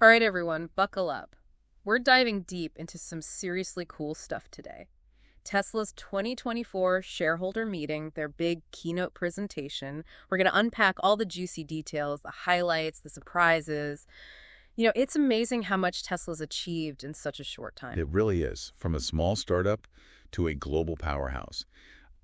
All right, everyone, buckle up. We're diving deep into some seriously cool stuff today. Tesla's 2024 shareholder meeting, their big keynote presentation. We're going to unpack all the juicy details, the highlights, the surprises. It's amazing how much Tesla's achieved in such a short time. It really is, from a small startup to a global powerhouse.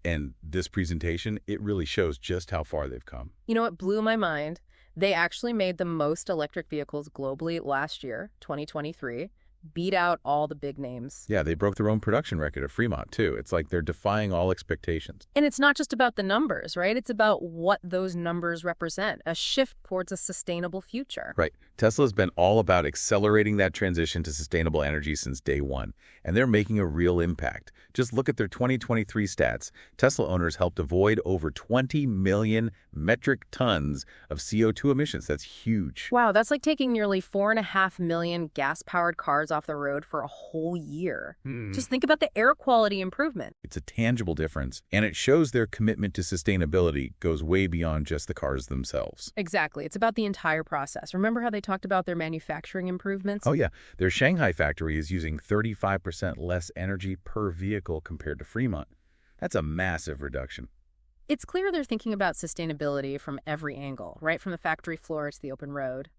And this presentation, it really shows just how far they've come. You know what blew my mind? They actually made the most electric vehicles globally last year, 2023, beat out all the big names. Yeah, they broke their own production record at Fremont, too. It's like they're defying all expectations. And it's not just about the numbers, right? It's about what those numbers represent, a shift towards a sustainable future. Right. Tesla's been all about accelerating that transition to sustainable energy since day one, and they're making a real impact. Just look at their 2023 stats. Tesla owners helped avoid over 20 million metric tons of CO2 emissions. That's huge. Wow, that's like taking nearly 4.5 million gas-powered cars off the road for a whole year. Just think about the air quality improvement. It's a tangible difference, and it shows their commitment to sustainability goes way beyond just the cars themselves. Exactly. It's about the entire process. Remember how they talked about their manufacturing improvements? Oh, yeah. Their Shanghai factory is using 35% less energy per vehicle compared to Fremont. That's a massive reduction. It's clear they're thinking about sustainability from every angle, right from the factory floor to the open road.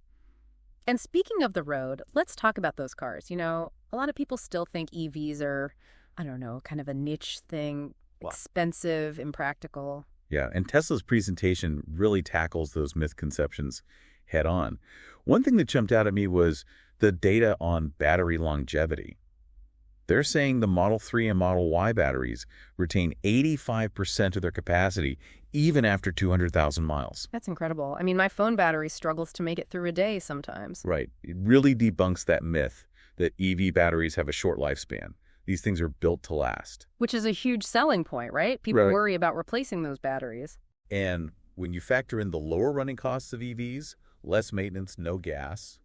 And speaking of the road, let's talk about those cars. A lot of people still think EVs are, I don't know, kind of a niche thing, expensive, impractical. Yeah, and Tesla's presentation really tackles those misconceptions head on. One thing that jumped out at me was the data on battery longevity. They're saying the Model 3 and Model Y batteries retain 85% of their capacity even after 200,000 miles. That's incredible. I mean, my phone battery struggles to make it through a day sometimes. Right. It really debunks that myth that EV batteries have a short lifespan. These things are built to last. Which is a huge selling point, right? People Right. worry about replacing those batteries. And when you factor in the lower running costs of EVs, less maintenance, no gas,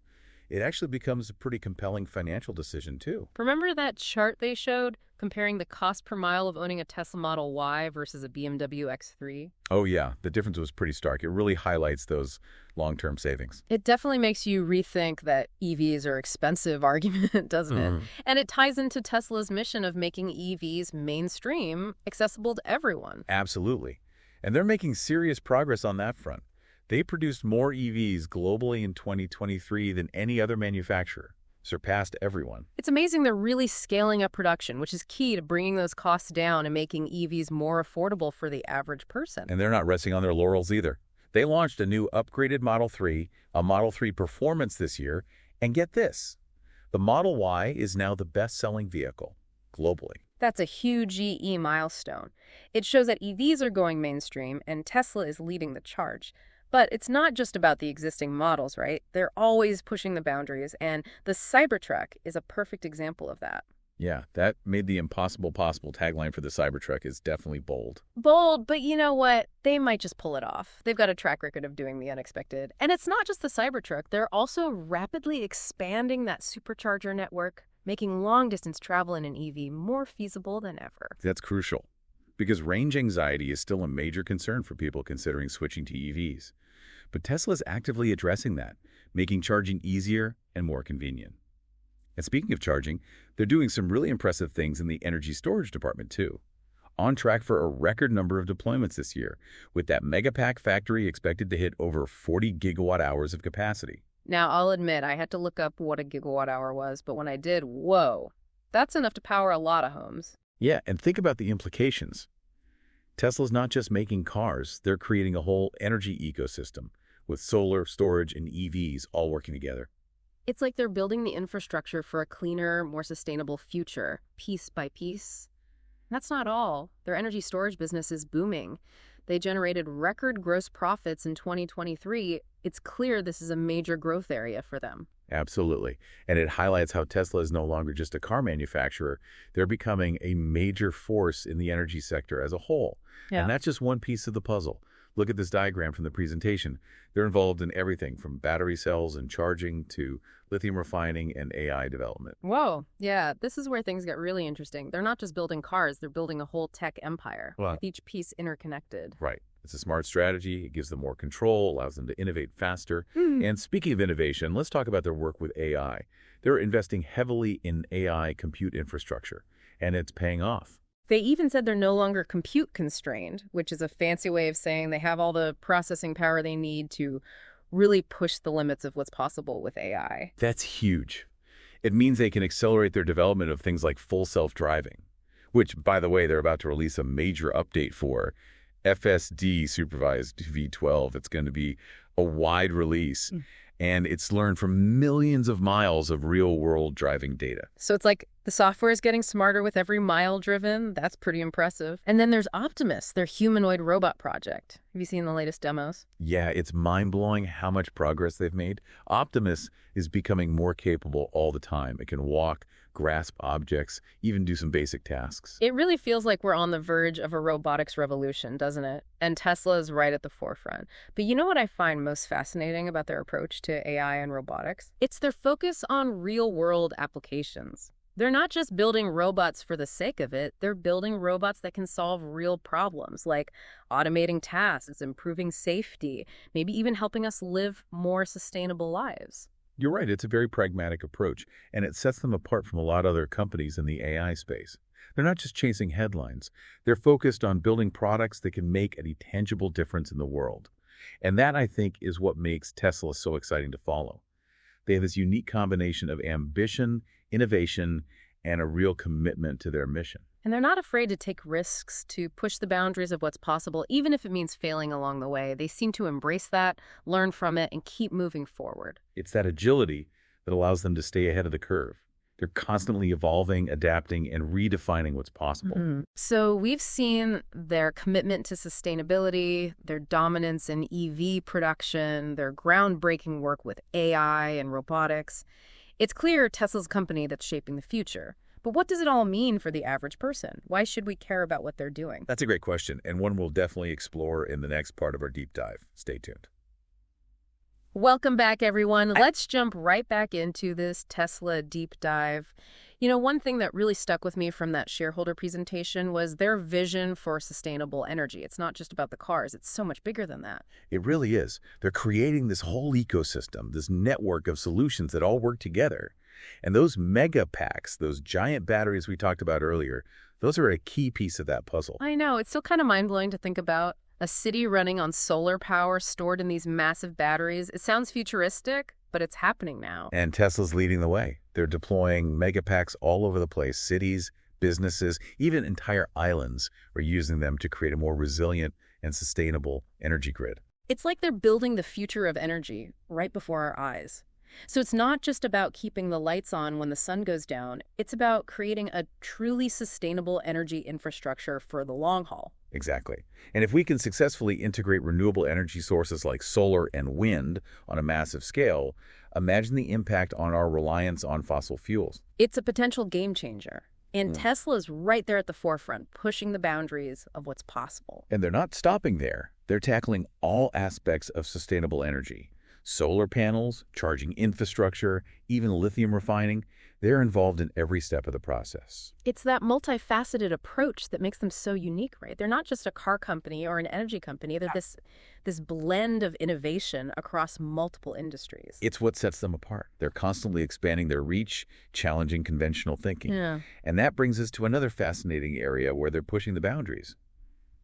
it actually becomes a pretty compelling financial decision, too. Remember that chart they showed comparing the cost per mile of owning a Tesla Model Y versus a BMW X3? Oh, yeah. The difference was pretty stark. It really highlights those long-term savings. It definitely makes you rethink that EVs are expensive argument, doesn't it? And it ties into Tesla's mission of making EVs mainstream, accessible to everyone. Absolutely. And they're making serious progress on that front. They produced more EVs globally in 2023 than any other manufacturer, surpassed everyone. It's amazing they're really scaling up production, which is key to bringing those costs down and making EVs more affordable for the average person. And they're not resting on their laurels either. They launched a new upgraded Model 3, a Model 3 Performance this year, and get this, the Model Y is now the best-selling vehicle globally. That's a huge EE milestone. It shows that EVs are going mainstream and Tesla is leading the charge. But it's not just about the existing models, right? They're always pushing the boundaries, and the Cybertruck is a perfect example of that. Yeah, that made the impossible possible tagline for the Cybertruck is definitely bold. Bold, but you know what? They might just pull it off. They've got a track record of doing the unexpected. And it's not just the Cybertruck. They're also rapidly expanding that supercharger network, making long-distance travel in an EV more feasible than ever. That's crucial, because range anxiety is still a major concern for people considering switching to EVs. But Tesla's actively addressing that, making charging easier and more convenient. And speaking of charging, they're doing some really impressive things in the energy storage department too. On track for a record number of deployments this year, with that Megapack factory expected to hit over 40 gigawatt hours of capacity. Now, I'll admit, I had to look up what a gigawatt hour was, but when I did, whoa, that's enough to power a lot of homes. Yeah, and think about the implications. Tesla's not just making cars, they're creating a whole energy ecosystem with solar, storage, and EVs all working together. It's like they're building the infrastructure for a cleaner, more sustainable future, piece by piece. That's not all. Their energy storage business is booming. They generated record gross profits in 2023. It's clear this is a major growth area for them. Absolutely. And it highlights how Tesla is no longer just a car manufacturer. They're becoming a major force in the energy sector as a whole. Yeah. And that's just one piece of the puzzle. Look at this diagram from the presentation. They're involved in everything from battery cells and charging to lithium refining and AI development. Whoa. Yeah, this is where things get really interesting. They're not just building cars, they're building a whole tech empire, Wow. with each piece interconnected. Right. It's a smart strategy. It gives them more control, allows them to innovate faster. Hmm. And speaking of innovation, let's talk about their work with AI. They're investing heavily in AI compute infrastructure, and it's paying off. They even said they're no longer compute constrained, which is a fancy way of saying they have all the processing power they need to really push the limits of what's possible with AI. That's huge. It means they can accelerate their development of things like full self-driving, which, by the way, they're about to release a major update for. FSD supervised V12. It's going to be a wide release, and it's learned from millions of miles of real-world driving data. So it's like the software is getting smarter with every mile driven. That's pretty impressive. And then there's Optimus, their humanoid robot project. Have you seen the latest demos? Yeah, it's mind-blowing how much progress they've made. Optimus is becoming more capable all the time. It can walk, grasp objects, even do some basic tasks. It really feels like we're on the verge of a robotics revolution, doesn't it? And Tesla is right at the forefront. But you know what I find most fascinating about their approach to AI and robotics? It's their focus on real-world applications. They're not just building robots for the sake of it. They're building robots that can solve real problems, like automating tasks, improving safety, maybe even helping us live more sustainable lives. You're right, it's a very pragmatic approach, and it sets them apart from a lot of other companies in the AI space. They're not just chasing headlines. They're focused on building products that can make a tangible difference in the world. And that, I think, is what makes Tesla so exciting to follow. They have this unique combination of ambition, innovation, and a real commitment to their mission. And they're not afraid to take risks, to push the boundaries of what's possible, even if it means failing along the way. They seem to embrace that, learn from it, and keep moving forward. It's that agility that allows them to stay ahead of the curve. They're constantly evolving, adapting, and redefining what's possible. So we've seen their commitment to sustainability, their dominance in EV production, their groundbreaking work with AI and robotics. It's clear Tesla's a company that's shaping the future. But what does it all mean for the average person? Why should we care about what they're doing? That's a great question, and one we'll definitely explore in the next part of our deep dive. Stay tuned. Welcome back, everyone. Let's jump right back into this Tesla deep dive. You know, one thing that really stuck with me from that shareholder presentation was their vision for sustainable energy. It's not just about the cars. It's so much bigger than that. It really is. They're creating this whole ecosystem, this network of solutions that all work together. And those mega packs, those giant batteries we talked about earlier, those are a key piece of that puzzle. I know. It's still kind of mind-blowing to think about. A city running on solar power stored in these massive batteries. It sounds futuristic, but it's happening now. And Tesla's leading the way. They're deploying megapacks all over the place. Cities, businesses, even entire islands are using them to create a more resilient and sustainable energy grid. It's like they're building the future of energy right before our eyes. So it's not just about keeping the lights on when the sun goes down. It's about creating a truly sustainable energy infrastructure for the long haul. Exactly. And if we can successfully integrate renewable energy sources like solar and wind on a massive scale, imagine the impact on our reliance on fossil fuels. It's a potential game changer. And Tesla's right there at the forefront, pushing the boundaries of what's possible. And they're not stopping there. They're tackling all aspects of sustainable energy. Solar panels, charging infrastructure, even lithium refining, they're involved in every step of the process. It's that multifaceted approach that makes them so unique, right? They're not just a car company or an energy company. They're this blend of innovation across multiple industries. It's what sets them apart. They're constantly expanding their reach, challenging conventional thinking. Yeah. And that brings us to another fascinating area where they're pushing the boundaries: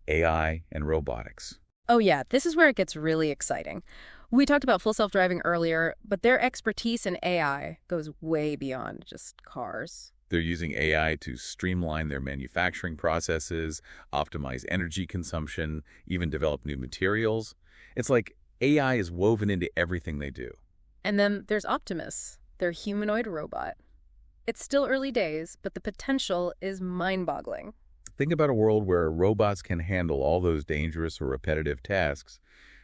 AI and robotics. Oh yeah, this is where it gets really exciting. We talked about full self-driving earlier, but their expertise in AI goes way beyond just cars. They're using AI to streamline their manufacturing processes, optimize energy consumption, even develop new materials. It's like AI is woven into everything they do. And then there's Optimus, their humanoid robot. It's still early days, but the potential is mind-boggling. Think about a world where robots can handle all those dangerous or repetitive tasks,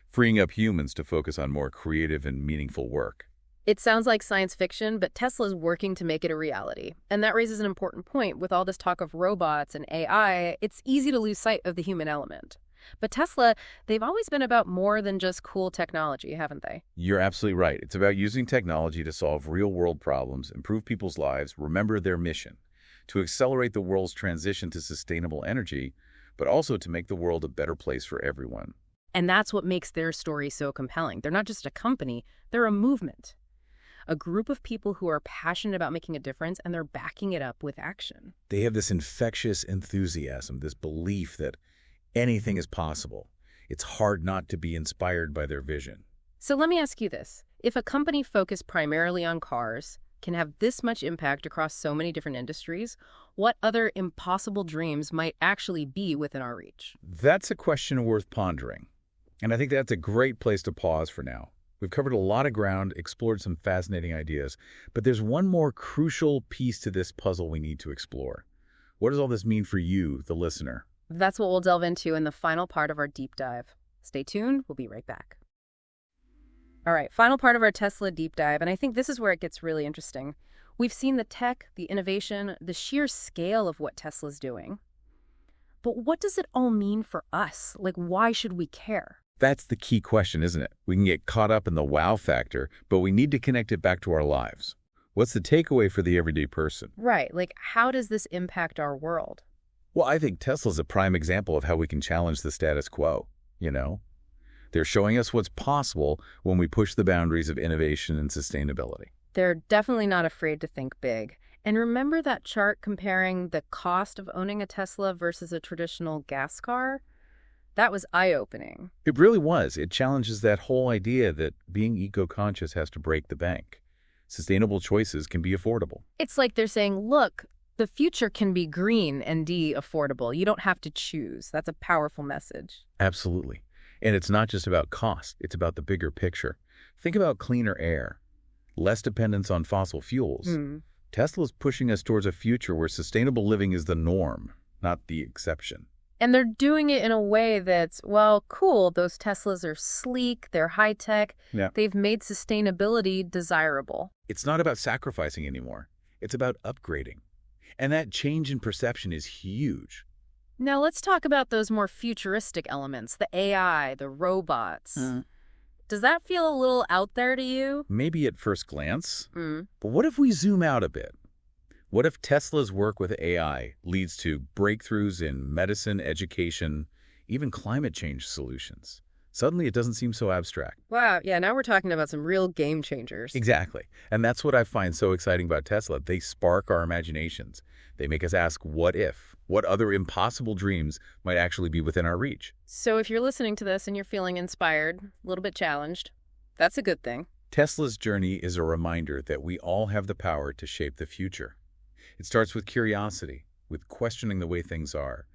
freeing up humans to focus on more creative and meaningful work. It sounds like science fiction, but Tesla's working to make it a reality. And that raises an important point. With all this talk of robots and AI, it's easy to lose sight of the human element. But Tesla, they've always been about more than just cool technology, haven't they? You're absolutely right. It's about using technology to solve real-world problems, improve people's lives, remember their mission, to accelerate the world's transition to sustainable energy, but also to make the world a better place for everyone. And that's what makes their story so compelling. They're not just a company, they're a movement. A group of people who are passionate about making a difference, and they're backing it up with action. They have this infectious enthusiasm, this belief that anything is possible. It's hard not to be inspired by their vision. So let me ask you this. If a company focused primarily on cars can have this much impact across so many different industries, what other impossible dreams might actually be within our reach? That's a question worth pondering. And I think that's a great place to pause for now. We've covered a lot of ground, explored some fascinating ideas, but there's one more crucial piece to this puzzle we need to explore. What does all this mean for you, the listener? That's what we'll delve into in the final part of our deep dive. Stay tuned. We'll be right back. All right, final part of our Tesla deep dive, and I think this is where it gets really interesting. We've seen the tech, the innovation, the sheer scale of what Tesla's doing. But what does it all mean for us? Like, why should we care? That's the key question, isn't it? We can get caught up in the wow factor, but we need to connect it back to our lives. What's the takeaway for the everyday person? Right, like how does this impact our world? Well, I think Tesla's a prime example of how we can challenge the status quo, They're showing us what's possible when we push the boundaries of innovation and sustainability. They're definitely not afraid to think big. And remember that chart comparing the cost of owning a Tesla versus a traditional gas car? That was eye-opening. It really was. It challenges that whole idea that being eco-conscious has to break the bank. Sustainable choices can be affordable. It's like they're saying, look, the future can be green and affordable. You don't have to choose. That's a powerful message. Absolutely. And it's not just about cost. It's about the bigger picture. Think about cleaner air, less dependence on fossil fuels. Tesla's pushing us towards a future where sustainable living is the norm, not the exception. And they're doing it in a way that's, well, cool. Those Teslas are sleek, they're high-tech. Yeah. They've made sustainability desirable. It's not about sacrificing anymore. It's about upgrading. And that change in perception is huge. Now let's talk about those more futuristic elements, the AI, the robots. Does that feel a little out there to you? Maybe at first glance. But what if we zoom out a bit? What if Tesla's work with AI leads to breakthroughs in medicine, education, even climate change solutions? Suddenly, it doesn't seem so abstract. Wow, yeah, now we're talking about some real game changers. Exactly. And that's what I find so exciting about Tesla. They spark our imaginations. They make us ask, what if? What other impossible dreams might actually be within our reach? So if you're listening to this and you're feeling inspired, a little bit challenged, that's a good thing. Tesla's journey is a reminder that we all have the power to shape the future. It starts with curiosity, with questioning the way things are,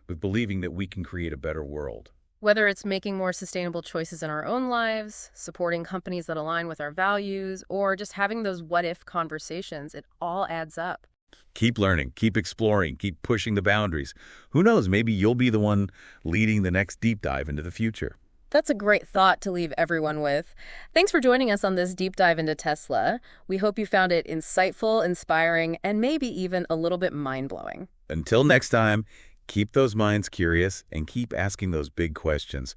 with believing that we can create a better world. Whether it's making more sustainable choices in our own lives, supporting companies that align with our values, or just having those what-if conversations, it all adds up. Keep learning, keep exploring, keep pushing the boundaries. Who knows, maybe you'll be the one leading the next deep dive into the future. That's a great thought to leave everyone with. Thanks for joining us on this deep dive into Tesla. We hope you found it insightful, inspiring, and maybe even a little bit mind-blowing. Until next time, keep those minds curious and keep asking those big questions.